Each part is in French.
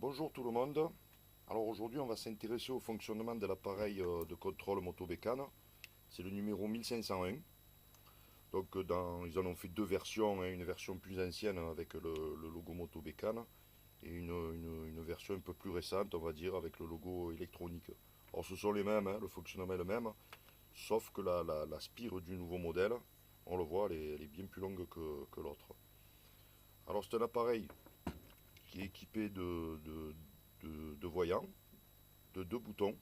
Bonjour tout le monde. Alors aujourd'hui on va s'intéresser au fonctionnement de l'appareil de contrôle moto bécane. C'est le numéro 1501. Donc ils en ont fait deux versions, hein, une version plus ancienne avec le logo moto bécane et une version un peu plus récente, on va dire, avec le logo électronique. Alors ce sont les mêmes, hein, le fonctionnement est le même, sauf que la spire du nouveau modèle, on le voit, elle est bien plus longue que l'autre. Alors c'est un appareil qui est équipé de voyants, de deux boutons,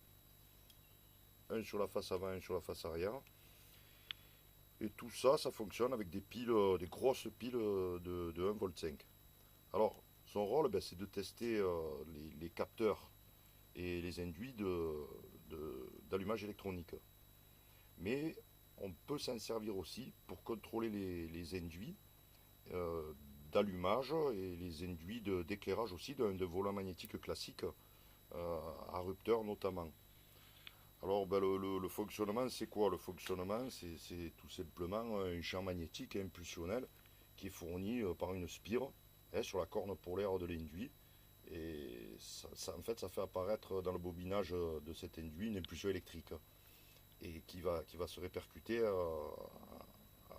un sur la face avant, un sur la face arrière. Et tout ça, ça fonctionne avec des piles, des grosses piles de 1,5 V. Alors, son rôle, ben, c'est de tester les capteurs et les induits d'allumage électronique. Mais on peut s'en servir aussi pour contrôler les induits euh, d'allumage et les induits d'éclairage aussi de volant magnétique classique à rupteur notamment. Alors ben, le fonctionnement c'est quoi? Le fonctionnement c'est tout simplement un champ magnétique impulsionnel qui est fourni par une spire sur la corne polaire de l'induit. Et en fait ça fait apparaître dans le bobinage de cet induit une impulsion électrique et qui va se répercuter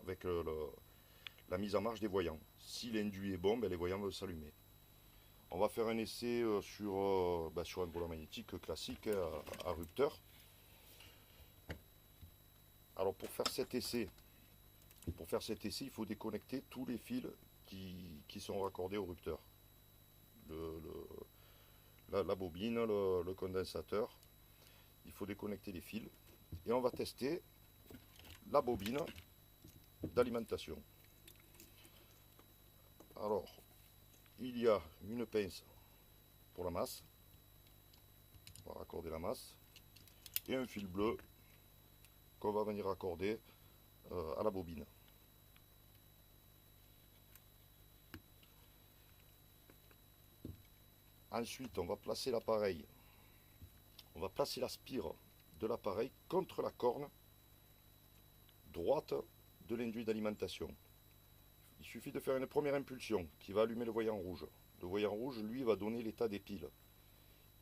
avec la mise en marche des voyants. Si l'induit est bon, ben, les voyants vont s'allumer. On va faire un essai sur un volant magnétique classique à rupteur. Alors pour faire cet essai, il faut déconnecter tous les fils qui sont raccordés au rupteur. Le, la bobine, le condensateur, il faut déconnecter les fils. Et on va tester la bobine d'alimentation. Alors, il y a une pince pour la masse, on va raccorder la masse, et un fil bleu qu'on va venir raccorder à la bobine. Ensuite, on va placer l'appareil, on va placer la spire de l'appareil contre la corne droite de l'induit d'alimentation. Il suffit de faire une première impulsion qui va allumer le voyant rouge. Le voyant rouge, lui, va donner l'état des piles.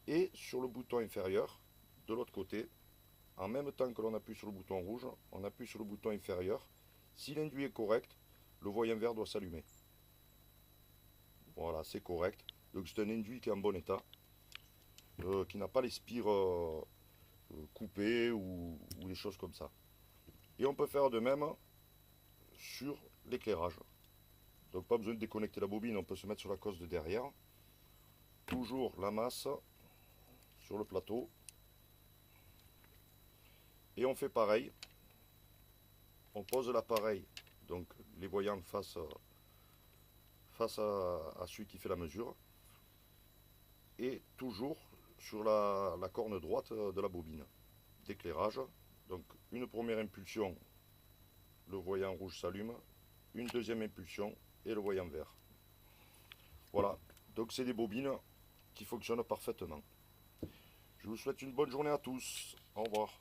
Et sur le bouton inférieur, de l'autre côté, en même temps que l'on appuie sur le bouton rouge, on appuie sur le bouton inférieur. Si l'induit est correct, le voyant vert doit s'allumer. Voilà, c'est correct. Donc c'est un induit qui est en bon état, qui n'a pas les spires coupées ou des choses comme ça. Et on peut faire de même sur l'éclairage. Donc pas besoin de déconnecter la bobine, on peut se mettre sur la cosse de derrière. Toujours la masse sur le plateau. Et on fait pareil. On pose l'appareil, donc les voyants face à celui qui fait la mesure. Et toujours sur la corne droite de la bobine d'éclairage. Donc une première impulsion, le voyant rouge s'allume. Une deuxième impulsion et le voyant vert. Voilà, donc c'est des bobines qui fonctionnent parfaitement. Je vous souhaite une bonne journée à tous. Au revoir.